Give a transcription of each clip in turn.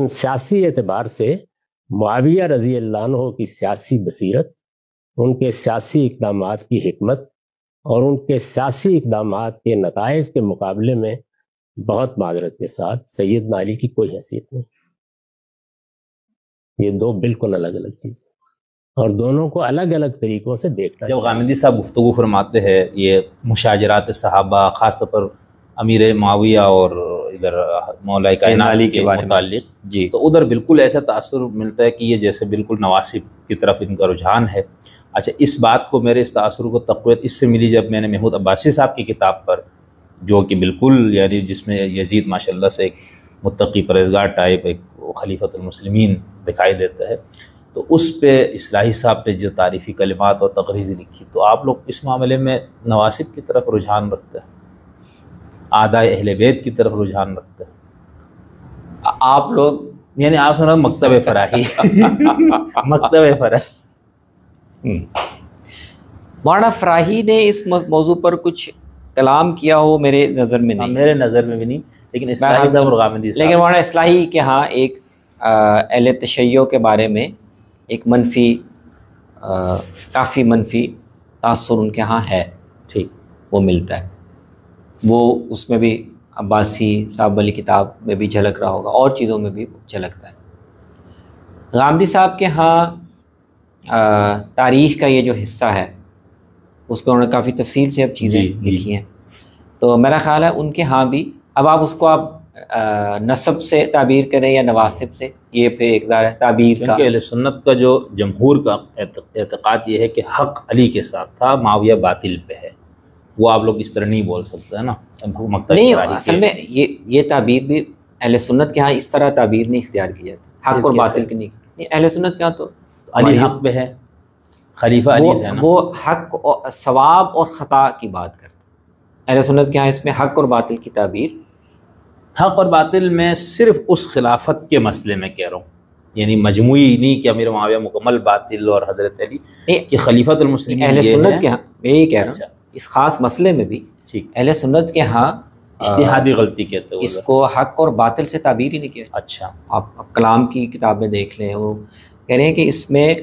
سیاسی اعتبار سے معاویہ رضی اللہ عنہ کی سیاسی بصیرت، ان کے سیاسی اقدامات کی حکمت اور ان کے سیاسی اقدامات کے نتائج کے مقابلے میں بہت معذرت کے ساتھ سیدنا علی کی کوئی حیثیت نہیں. یہ دو بالکل الگ الگ چیزیں اور دونوں کو الگ الگ طریقوں سے دیکھنا. جب غامدی صاحب گفتگو فرماتے ہیں یہ مشاجرات صحابہ، خاص طور پر امیر معاویہ اور ادھر مولا کائنات کے متعلق، جی، تو ادھر بالکل ایسا تاثر ملتا ہے کہ یہ جیسے بالکل نواسب کی طرف ان کا رجحان ہے. اچھا، اس بات کو، میرے اس تاثر کو تقویت اس سے ملی جب میں نے محمود عباسی صاحب کی کتاب پر، جو کہ بالکل یعنی جس میں یزید ماشاءاللہ سے ایک متقی پرہیزگار ٹائپ، ایک خلیفۃ المسلمین دکھائی دیتا ہے، تو اس پہ اصلاحی صاحب پہ جو تعریفی کلمات اور تقریض لکھی، تو آپ لوگ اس معاملے میں نواسب کی طرف رجحان رکھتے ہیں، اعدائے اہل بیت کی طرف رجحان رکھتے ہیں آپ لوگ؟ یعنی آپ سنا مکتب فراہی مکتب فراہی. مولانا فراہی نے اس موضوع پر کچھ کلام کیا ہو میرے نظر میں نہیں، میرے نظر میں بھی نہیں، لیکن اصلاحی صاحب اور غامدی صاحب، لیکن مولانا اصلاحی کے ہاں ایک اہل تشیع کے بارے میں ایک منفی، کافی منفی تاثر ان کے ہاں ہے، ٹھیک، وہ ملتا ہے. وہ اس میں بھی عباسی صاحب والی کتاب میں بھی جھلک رہا ہوگا، اور چیزوں میں بھی جھلکتا ہے. غامدی صاحب کے ہاں تاریخ کا یہ جو حصہ ہے اس کو انہوں نے کافی تفصیل سے اب چیزیں لکھی ہیں، تو میرا خیال ہے ان کے ہاں بھی، اب آپ اس کو آپ نسب سے تعبیر کریں یا نواسب سے، یہ پھر ایک تعبیر کا، کیونکہ اہل سنت کا جو جمہور کا اعتقاد یہ ہے کہ حق علی کے ساتھ تھا، معاویہ باطل پہ ہے. وہ آپ لوگ اس طرح نہیں بول سکتے ہیں نا. نہیں، اصل میں یہ تعبیر بھی اہل سنت کے ہاں اس طرح تعبیر نہیں اختیار کی جاتی، حق اور باطل کی نہیں. اہل سنت کے ہاں تو علی حق پہ ہے، خلیفہ علی تھے نا، وہ حق اور ثواب اور خطا کی بات کرتے ہیں. اہل سنت کے ہاں اس میں حق اور باطل کی تعبیر، حق اور باطل میں صرف اس خلافت کے مسئلے میں کہہ رہا ہوں، یعنی مجموعی نہیں کہ امیر معاویہ مکمل باطل اور حضرت علی کہ خلیفۃ المسلمین. اہل سنت کے ہاں میں یہی کہہ رہا ہوں، اس خاص مسئلے میں بھی اہل سنت کے ہاں اجتہادی غلطی کہتے ہیں اس کو حق اور باطل سے تعبیر ہی نہیں کیا. اچھا، آپ کلام کی کتابیں دیکھ لیں، وہ کہہ رہے ہیں کہ اس میں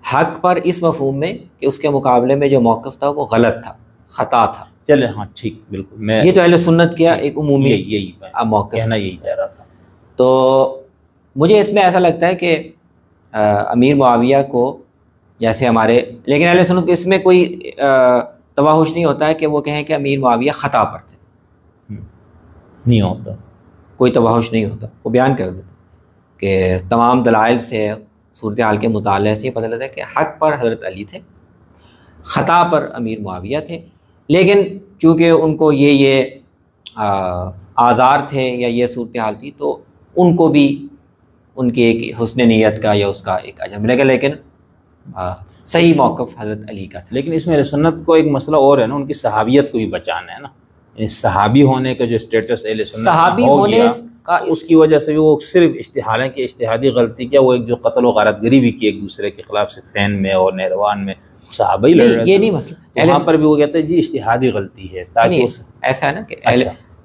حق پر اس مفہوم میں کہ اس کے مقابلے میں جو موقف تھا وہ غلط تھا، خطا تھا. چلے ہاں ٹھیک، بالکل، میں یہ تو اہل سنت کیا ایک عمومی یہی موقف کہنا یہی چاہ رہا تھا. تو مجھے اس میں ایسا لگتا ہے کہ امیر معاویہ کو جیسے ہمارے، لیکن اہل سنت کو اس میں کوئی توحش نہیں ہوتا ہے کہ وہ کہیں کہ امیر معاویہ خطا پر تھے، نہیں ہوتا، کوئی توحش نہیں ہوتا. وہ بیان کر دیتے کہ تمام دلائل سے، صورتحال کے مطالعے سے یہ پتہ لگتا ہے کہ حق پر حضرت علی تھے، خطا پر امیر معاویہ تھے. لیکن چونکہ ان کو یہ آزار تھے یا یہ صورتحال تھی، تو ان کو بھی ان کی ایک حسن نیت کا یا اس کا ایک اجر ملے گا، لیکن صحیح موقف حضرت علی کا تھا. لیکن اس میں سنت کو ایک مسئلہ اور ہے نا، ان کی صحابیت کو بھی بچانا ہے نا. یعنی صحابی ہونے کا جو اسٹیٹس اہل سنت صحابی ہو ہونے گیا کا اس کی وجہ سے بھی وہ صرف حالانکہ اجتہادی غلطی کیا، وہ ایک جو قتل و غارت گری بھی کی ایک دوسرے کے خلاف صفین میں اور نیروان میں، صحابہ ہی لڑ رہے تھے. یہ نہیں مسئلہ، وہاں پر بھی وہ کہتے ہیں جی اجتہادی غلطی ہے، تاکہ ایسا ہے نا کہ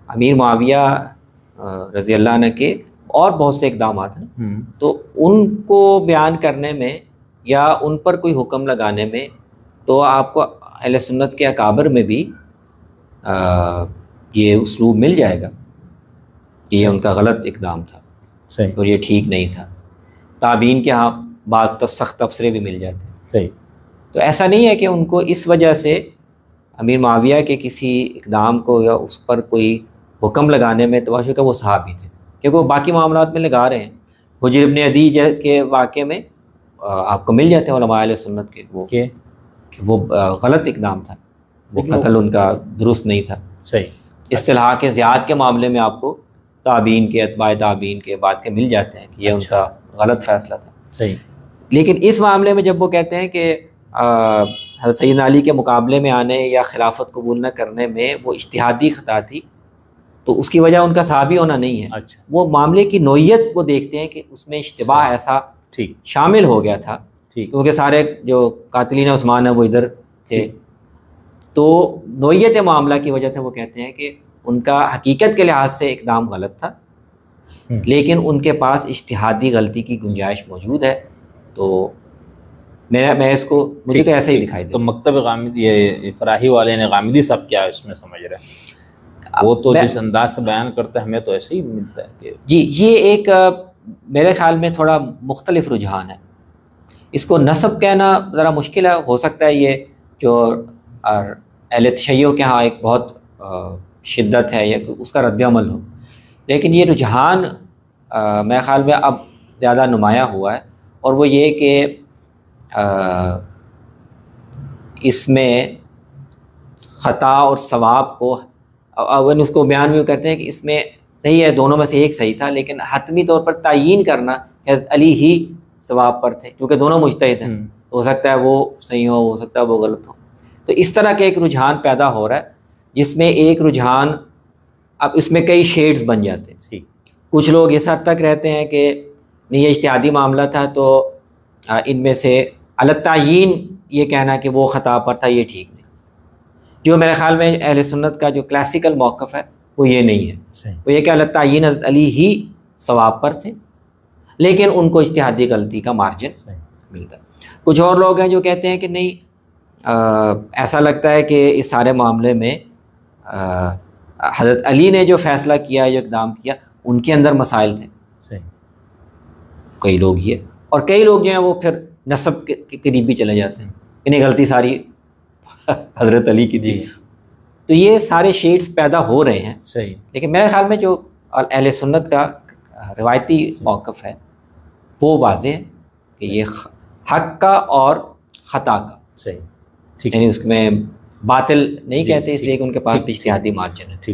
امیر معاویہ رضی اللہ عنہ کے اور بہت سے اقدامات ہیں، تو ان کو بیان کرنے میں یا ان پر کوئی حکم لگانے میں تو آپ کو اہل سنت کے اکابر میں بھی یہ اسلوب مل جائے گا کہ یہ ان کا غلط اقدام تھا اور یہ ٹھیک نہیں تھا. تابعین کے ہاں بعض سخت تبصرے بھی مل جاتے ہیں. صحیح. تو ایسا نہیں ہے کہ ان کو اس وجہ سے امیر معاویہ کے کسی اقدام کو یا اس پر کوئی حکم لگانے میں توجہ کا وہ صحابی تھے، کیونکہ وہ باقی معاملات میں لگا رہے ہیں. حجر ابن عدی کے واقعے میں آپ کو مل جاتے ہیں علماء اہل سنت کے کہ وہ غلط اقدام تھا، وہ قتل ان کا درست نہیں تھا. صحیح. اصطلاح کے زیاد کے معاملے میں آپ کو تابعین کے، اتباع تابعین کے بعد کے مل جاتے ہیں کہ یہ ان کا غلط فیصلہ تھا. صحیح. لیکن اس معاملے میں جب وہ کہتے ہیں کہ حضرت سیدنا علی کے مقابلے میں آنے یا خلافت قبول نہ کرنے میں وہ اجتہادی خطا تھی، تو اس کی وجہ ان کا صحابی ہونا نہیں ہے. وہ معاملے کی نوعیت کو دیکھتے ہیں کہ اس میں اشتباہ ایسا شامل ہو گیا تھا، کیونکہ سارے جو قاتلین عثمان ہیں وہ ادھر تھے، تو نوعیت معاملہ کی وجہ سے وہ کہتے ہیں کہ ان کا حقیقت کے لحاظ سے اقدام غلط تھا، لیکن ان کے پاس اجتہادی غلطی کی گنجائش موجود ہے. تو میں اس کو مجھے تو ایسے ہی دکھائی دے. تو مکتب غامدی یہ فراہی والے نے غامدی صاحب کیا اس میں سمجھ رہے ہیں؟ وہ تو جس انداز سے بیان کرتا ہے ہمیں تو ایسے ہی ملتا ہے کہ جی یہ ایک میرے خیال میں تھوڑا مختلف رجحان ہے. اس کو نسب کہنا ذرا مشکل ہے، ہو سکتا ہے یہ جو اہل تشیع کے ہاں ایک بہت شدت ہے یا اس کا رد عمل ہو، لیکن یہ رجحان میرے خیال میں اب زیادہ نمایاں ہوا ہے، اور وہ یہ کہ اس میں خطا اور ثواب کو اگر اس کو بیان میں کرتے ہیں کہ اس میں صحیح ہے، دونوں میں سے ایک صحیح تھا، لیکن حتمی طور پر تعیین کرنا حضرت علی ہی ثواب پر تھے کیونکہ دونوں مجتہد ہیں. ہو سکتا ہے وہ صحیح ہو سکتا ہے وہ غلط ہو. تو اس طرح کے ایک رجحان پیدا ہو رہا ہے جس میں ایک رجحان اب اس میں کئی شیڈز بن جاتے ہیں. کچھ لوگ اس حد تک رہتے ہیں کہ نہیں یہ اجتہادی معاملہ تھا تو ان میں سے التعیین یہ کہنا کہ وہ خطا پر تھا یہ ٹھیک نہیں. جو میرے خیال میں اہل سنت کا جو کلاسیکل موقف ہے وہ یہ نہیں ہے. وہ یہ کہ التعیین حضرت علی ہی ثواب پر تھے، لیکن ان کو اجتہادی غلطی کا مارجن ملتا ہے. کچھ اور لوگ ہیں جو کہتے ہیں کہ نہیں ایسا لگتا ہے کہ اس سارے معاملے میں حضرت علی نے جو فیصلہ کیا جو اقدام کیا ان کے اندر مسائل تھے. کئی لوگ یہ، اور کئی لوگ جو ہیں وہ پھر نسب کے قریب بھی چلے جاتے ہیں، انہیں غلطی ساری حضرت علی کی تھی. تو یہ سارے شیڈز پیدا ہو رہے ہیں. لیکن میرے خیال میں جو اہل سنت کا روایتی موقف ہے وہ واضح ہے کہ یہ حق کا اور خطا کا، یعنی اس میں باطل نہیں کہتے اس لیے کہ ان کے پاس بھی اجتہادی مارجن ہے.